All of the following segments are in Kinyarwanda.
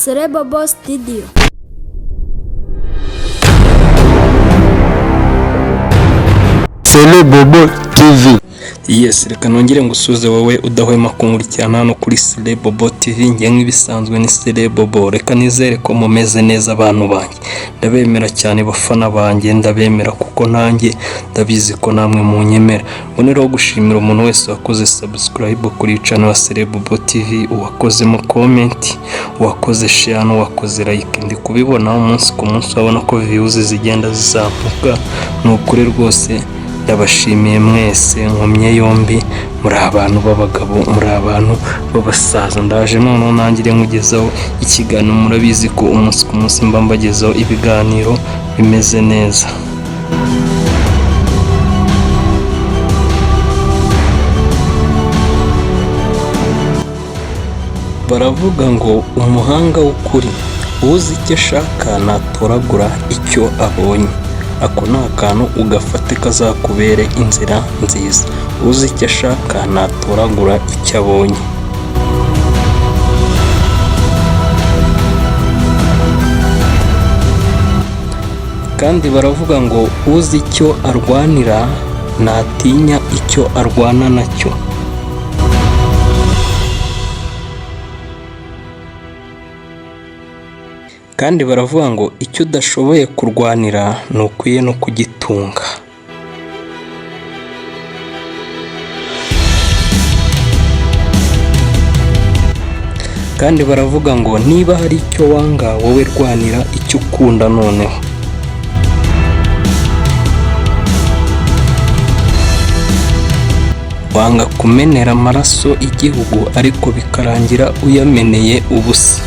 Celebobo Studio. Celebobo TV. Yes, reka nongere ngusuze wowe udahwema kunkurikirana hano kuri Celebobo TV. Ngiye nk'ibisanzwe ni Celebobo. Reka nizere ko mumeze neza abantu banjye. Ndabemera cyane bafana banjye, ndabemera kuko nanjye ndabizi ko namwe munyemera. Boneraho gushimira umuntu wese wakoze subscribe kuri channel ya Celebobo TV, uwakozemo comment, uwakoze share, uwakoze like. Ndi kubibona umunsi ku munsi wabona ko views zigenda zizamuka. Nukuri rwose ndabashimiye mwese, nkomye yombi, muri abantu b'abagabo, muri abantu b'abasaza. Ndaje none nangire nkugezaho ikiganiro. Murabizi ko umunsi ku munsi mba mbagezaho ibiganiro bimeze neza. Baravuga ngo umuhanga w'ukuri uzi icyo ashaka natoragura icyo abonye. Ako ni akantu ugafate kazakubere inzira nziza. Uzi icyo ashaka natoragura icyo abonye. Kandi baravuga ngo uzi icyo arwanira ntatinya icyo arwana nacyo. Kandi baravuga ngo icyo udashoboye kurwanira ntukwiye no kugitunga. Kandi baravuga ngo niba hari icyo wanga wowe rwanira icyo ukunda noneho. Wanga kumenera amaraso igihugu ariko bikarangira uyameneye ubusa.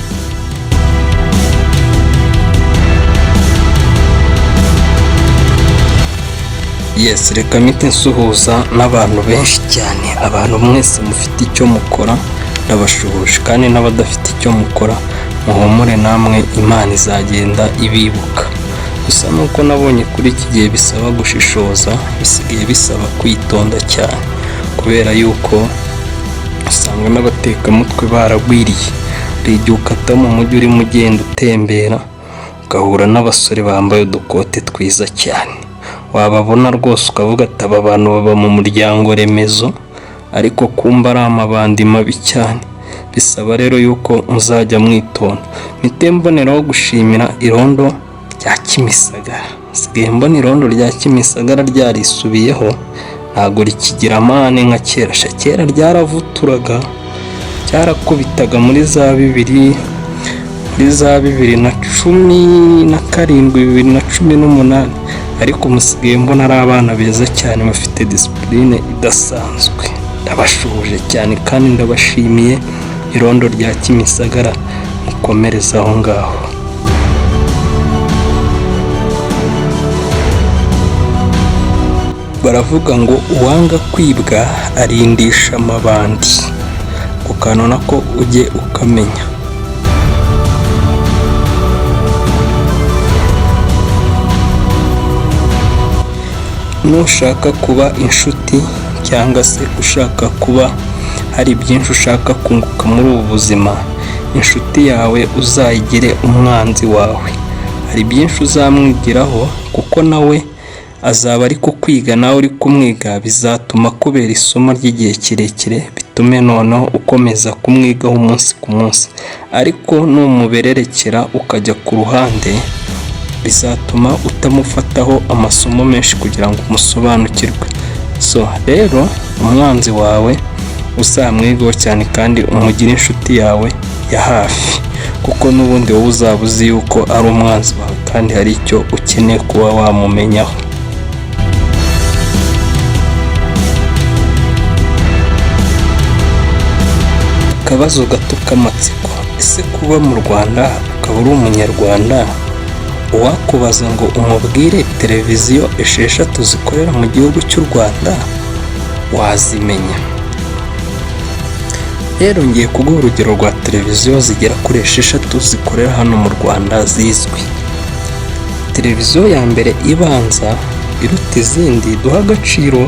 Yes, reka mpite nsuhuza n'abantu benshi cyane. Abantu mwese mufite icyo mukora ndabashuhuje, kandi n'abadafite icyo mukora muhumure, namwe Imana izagenda ibibuka. Gusa nuko nabonye kuri iki gihe bisaba gushishoza, bisigaye bisaba kwitonda cyane, kubera yuko usanga n'abatekamutwe baragwiriye. Igihe ukata mu mujyi urimo ugenda utembera ugahura n'abasore bambaye udukote twiza cyane, wababona rwose ukavuga ati aba bantu baba mu muryango remezo, ariko kumba ari amabandi mabi cyane. Bisaba rero yuko muzajya mwitonda. Mpite mboneraho gushimira irondo rya Kimisagara. Sigaye mbona irondo rya Kimisagara ryarisubiyeho, ntabwo rikigira amahane nka kera. Kera ryaravuturaga, cyarakubitaga muri za 2017, 2018, ariko musigaye mbona ari abana beza cyane bafite discipline idasanzwe. Ndabashuhuje cyane kandi ndabashimiye. Irondo rya Kimisagara mukomereza aho ngaho. Baravuga ngo uwanga kwibwa arindisha amabandi. Ku kantu nako ujye ukamenya. Nushaka kuba inshuti cyangwa se ushaka kuba hari byinshi ushaka kunguka muri ubu buzima, inshuti yawe uzayigire umwanzi wawe. Hari byinshi uzamwigiraho kuko nawe azaba ari kukwiga, nawe uri kumwiga. Bizatuma kubera isomo ry'igihe kirekire, bitume noneho ukomeza kumwigaho umunsi ku munsi. Ariko numubererekera ukajya ku ruhande, bizatuma utamufataho amasomo menshi kugira ngo umusobanukirwe. So rero umwanzi wawe uzamwigaho cyane kandi umugire inshuti yawe ya hafi, kuko n'ubundi wowe uzaba uzi yuko ari umwanzi wawe kandi hari icyo ukeneye kuba wamumenyaho. Akabazo gato k'amatsiko: ese kuba mu Rwanda ukaba uri umunyarwanda, uwakubaza ngo umubwire televiziyo 6 zikorera mu gihugu cy'u Rwanda wazimenya? Rero ngiye kuguha urugero rwa televiziyo zigera kuri 6 zikorera hano mu Rwanda zizwi. Televiziyo ya mbere ibanza iruta izindi duha agaciro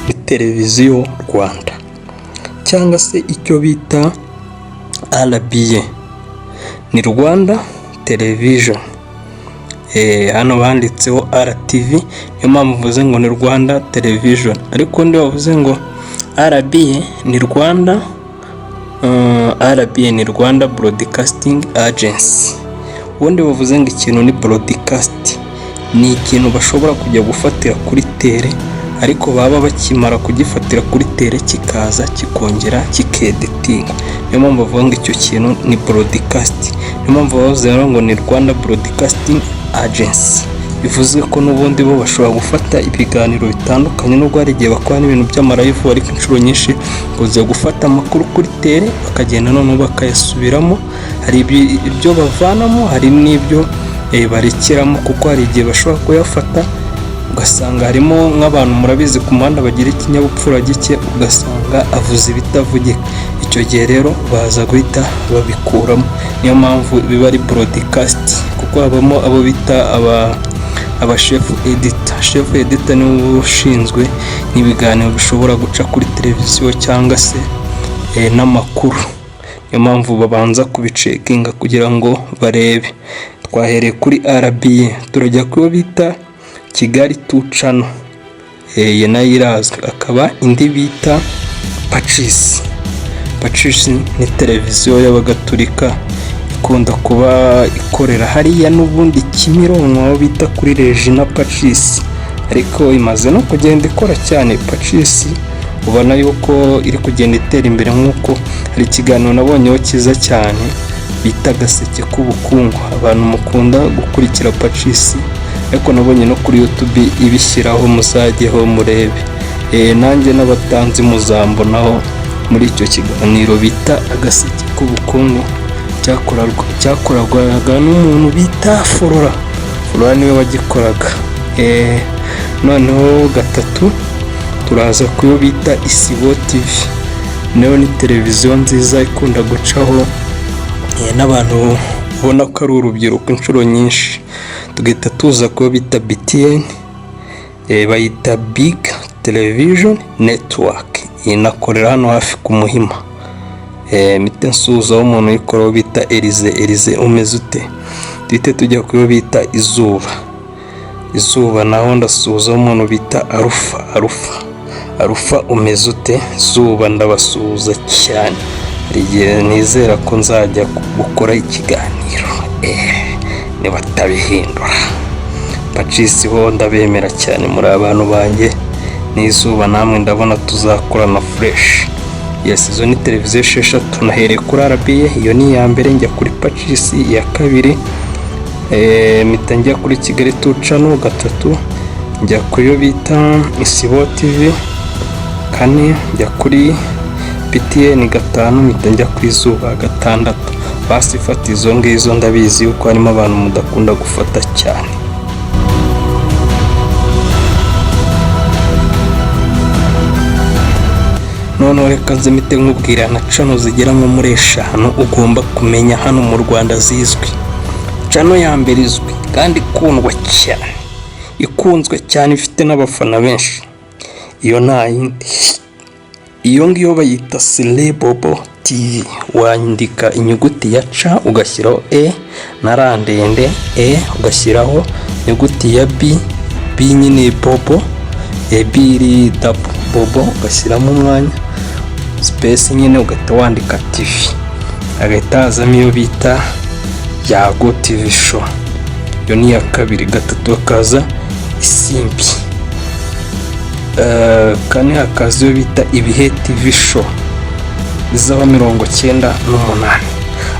ni Televiziyo Rwanda, cyangwa se icyo bita RBA. ni Rwanda Television. Hano banditseho RTV, niyo mpamvu mvuze ngo ni Rwanda Television, ariko ndi bavuze ngo RBA ni Rwanda RBA ni Rwanda Broadcasting Agency. Ubundi bavuze ngo ikintu ni broadcast, ni ikintu bashobora kujya gufatira kuri tele, ariko baba bakimara kugifatira kuri tele kikaza kikongera kikeditinga. Niyo mpamvu bavuga ngo icyo kintu ni broadcast. Niyo mpamvu bavuze ngo ni Rwanda Broadcasting Agency. Bivuze ko n'ubundi bo bashobora gufata ibiganiro bitandukanye, nubwo hari igihe bakora n'ibintu by'amarayivu, ariko inshuro nyinshi uze gufata amakuru kuri tele bakagenda noneho bakayasubiramo. Hari ibyo bavanamo, hari n'ibyo barekeramo, kuko hari igihe bashobora kuyafata ugasanga harimo nk'abantu murabizi ku muhanda bagira ikinyabupfura gike, ugasanga avuze ibitavugika. Icyo gihe rero baza guhita babikuramo. Niyo mpamvu biba ari broadcast, kuko habamo abo bita aba chef editor niwe ushinzwe n'ibiganiro bishobora guca kuri televiziyo cyangwa se n'amakuru. Niyo mpamvu babanza kubicekinga kugira ngo barebe. Twahereye kuri RBA, turajya kuba bita Kigali 2 Channel, ye nayo irazwi. Akaba indi bita Pacis. Pacis ni televiziyo y'abagatulika ikunda kuba ikorera hariya n'ubundi Kimironko, aho bita kuri Regina Pacis, ariko imaze no kugenda ikora cyane. Pacis ubona yuko iri kugenda itera imbere, nk'uko hari ikiganiro nabonyeho cyiza cyane bita Gaseke k'ubukungu. Abantu mukunda gukurikira Pacis, ariko nabonye no kuri YouTube ibishyiraho, muzajyeho murebe. Nanjye n'abatanzi muzambonaho muri icyo kiganiro bita Agaseke k'ubukungu, cyakorwaga n'umuntu bita Flora niwe wagikoraga. Noneho gatatu turaza kuyo bita Isibo TV, nayo ni televiziyo nziza ikunda gucaho n'abantu ubona ko ari urubyiruko inshuro nyinshi. Tugahita tuza kuyo bita BTN, bayita Big Television Network, inakorera hano hafi ku Muhima. Mite nsuzaho umuntu uyikoraho bita Elize umeze ute. Duhite tujya kuyo bita Izuba naho ndasuhuzaho umuntu bita Arufa umeze ute. Izuba ndabasuhuza cyane, hari igihe nizera ko nzajya gukora ikiganiro nibatabihindura. Pacis ho ndabemera cyane, muri abantu banjye. N'izuba namwe ndabona tuzakorana fresh. Yes, izo ni televiziyo 6. Nahereye kuri RBA, iyo ni iya mbere. Njya kuri Pacis ya kabiri, mpita njya kuri Kigali 2 Channel 3, njya kuyo bita Isibo TV 4, njya kuri BTN 5, mpita njya ku Izuba 6. Basi fata izo ngizo, ndabizi yuko harimo abantu mudakunda gufata cyane. None reka nzimite nkubwira na channel zigera nko muri 5 ugomba kumenya hano mu Rwanda zizwi. Channel ya mbere izwi kandi ikunzwe cyane ifite n'abafana benshi, iyo nta yindi. Iyo ngiyo bayita Celebobo TV. Wandika inyuguti ya C ugashyiraho E na R ndende, ugashyiraho inyuguti ya B nyine Bobo, B iri double Bobo, ugashyiramo umwanya space nyine, ugahita wandika TV. Agahita hazamo iyo bita Yago TV Show, iyo ni iya kabiri. Gatatu hakaza Isimbi, kane hakaza iyo bita Ibihe TV Show izaho 98.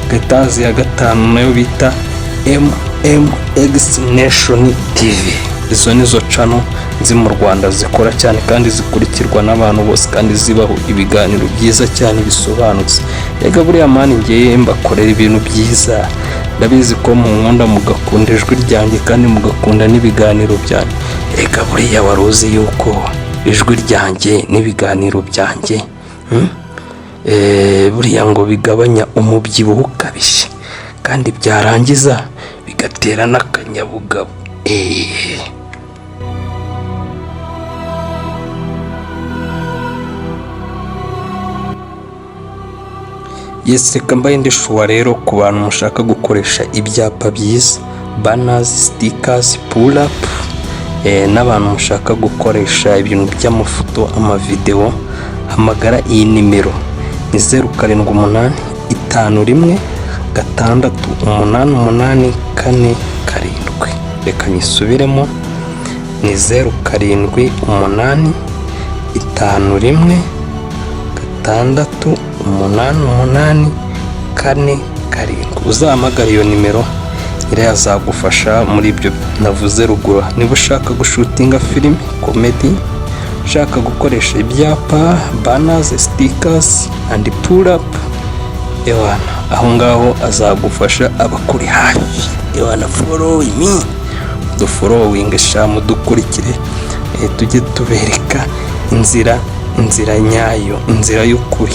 Agahita haza iya gatanu nayo bita MMX Nation TV. Izo nizo channel nzi mu Rwanda zikora cyane kandi zikurikirwa n'abantu bose, kandi zibaho ibiganiro byiza cyane bisobanutse. Ega buriya mani ngiye mbakorera ibintu byiza, ndabizi ko mu nkunda mugakunda ijwi ryanjye kandi mugakunda n'ibiganiro byanjye. Ega buriya waruzi yuko ijwi ryanjye n'ibiganiro byanjye buriya ngo bigabanya umubyibuho ukabije, kandi byarangiza bigatera n'akanyabugabo. Yes, reka mbaye ndishuwa rero ku bantu mushaka gukoresha ibyapa byiza, banners, stickers, pull up, n'abantu mushaka gukoresha ibintu by'amafoto, amavideo, hamagara iyi nimero ni 0785 51 688 47. Reka nyisubiremo ni 0785 51 688 47. Uzahamagara iyo nimero iriya azagufasha muri ibyo navuze ruguru. Niba ushaka gushutinga filime, comedy, ushaka gukoresha ibyapa, banners, stickers and pull up, aho ngaho azagufasha abakuri hafi. Follow me, dufollowing shamu, dukurikire, tujye tubereka inzira nyayo, inzira y'ukuri.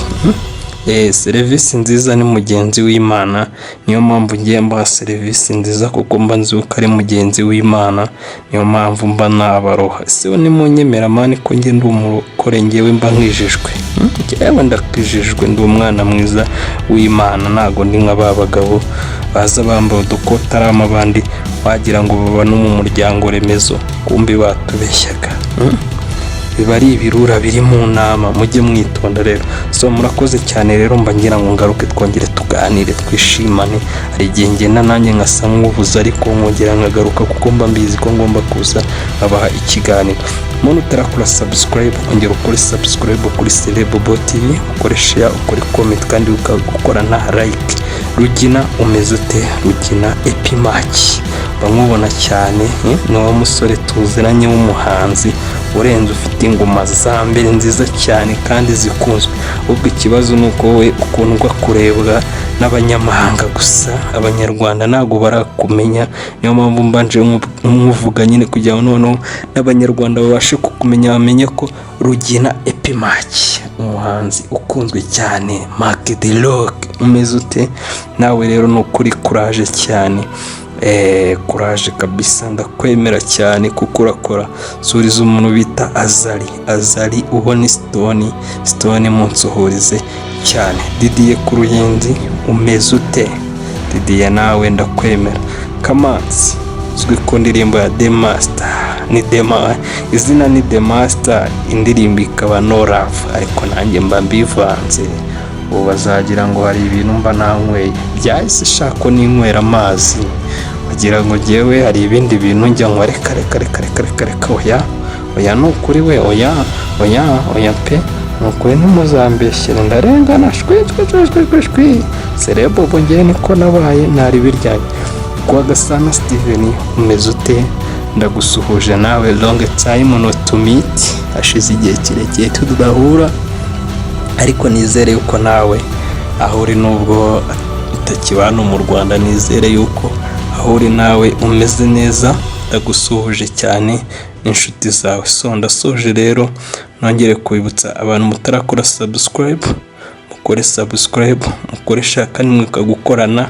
Serivisi nziza ni mugenzi w'Imana, niyo mpamvu ngiye mbaha serivisi nziza kuko mba nzi ko ari mugenzi w'Imana, niyo mpamvu mba nabaroha. Ese ni munyemera mani ko nge ndi umukore, ngewe mba nkijijwe, ngewe ndakijijwe, ndi umwana mwiza w'Imana, ntago ndi nka babagabo baza bambaye udukota ari amabandi wagira ngo baba no mu muryango remezo, kumbi batubeshyaga. Biba ari ibirura biri mu nama, mujye mwitonda rero. So murakoze cyane rero, mba ngira ngo ngaruke twongere tuganire, twishimane. Hari igihe ngenda nanjye nkasa nk'ubuza, ariko nkongera nkagaruka kuko mba mbizi ko ngomba kuza abaha ikiganiro. Umuntu utarakora subscribe, ongera ukore subscribe kuri Celebobo TV, ukore share, ukore comment, kandi ukagukora na like. Rugina umeze ute? Rugina Epimaki bamubona cyane, ni wa musore tuziranye w'umuhanzi urenze, ufite ingoma za mbere nziza cyane kandi zikunzwe. Ubwo ikibazo ni uko we ukundwa kurebwa n'abanyamahanga gusa, abanyarwanda ntago barakumenya. Niyo mpamvu mbanje nk'umuvuga nyine kugira ngo noneho n'abanyarwanda babashe kukumenya, bamenye ko Rugina Epimaki umuhanzi ukunzwe cyane. Mark the Rock umeze ute? Nawe rero ni ukuri courage cyane, courage kabisa, ndakwemera cyane kuko urakora. Suriza umuntu bita Azali ubone Stone munsuhurize cyane. Didier ku Ruyenzi umeze ute? Didier nawe ndakwemera. Kamanzi uzwi ku ndirimbo ya The Master, ni izina ni The Master, indirimbo ikaba No Love, ariko nanjye mba mbivanze. Ubu bazagira ngo hari ibintu mba nanyweye, byahise shako ninywera amazi, bagira ngo jewe hari ibindi bintu njya nkwa. Reka oya nukuri we, oya pe, nukuri ntimuzambeshyere, ndarengana shwi. Celebobo ngewe niko nabaye, ntari biryanye. Kwa Gasana Steven umeze ute? Ndagusuhuje nawe, long time not to meet, hashize igihe kirekire tudahura, ariko nizere yuko nawe aho uri, nubwo utakibana mu Rwanda, nizere yuko aho uri nawe umeze neza. Ndagusuhuje cyane n'inshuti zawe. So ndasoje rero, nongere kubibutsa abantu mutarakora subscribe, mukore subscribe, mukoresha kandi mukagukorana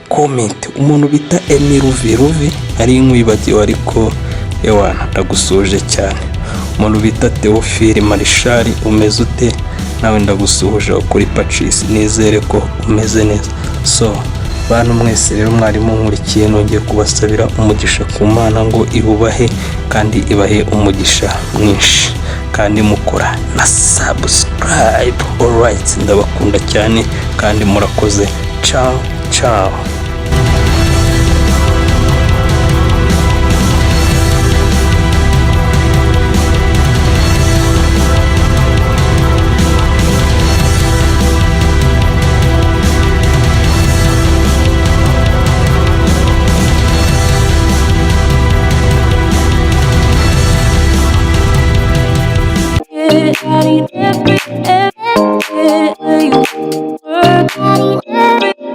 comment. Umuntu bita Emi Ruvi ari nkwibagiwe, ariko ndagusuhuje cyane. Umuntu bita Theophile Marshal umeze ute? Nawe ndagusuhuje kuri Patrice, nizere ko umeze neza. So bantu mwese rero mwarimu nkurikiye, nongeye kubasabira umugisha ku Mana ngo ibubahe kandi ibahe umugisha mwinshi, kandi mukora na subscribe. Alright, ndabakunda cyane kandi murakoze. Ciao.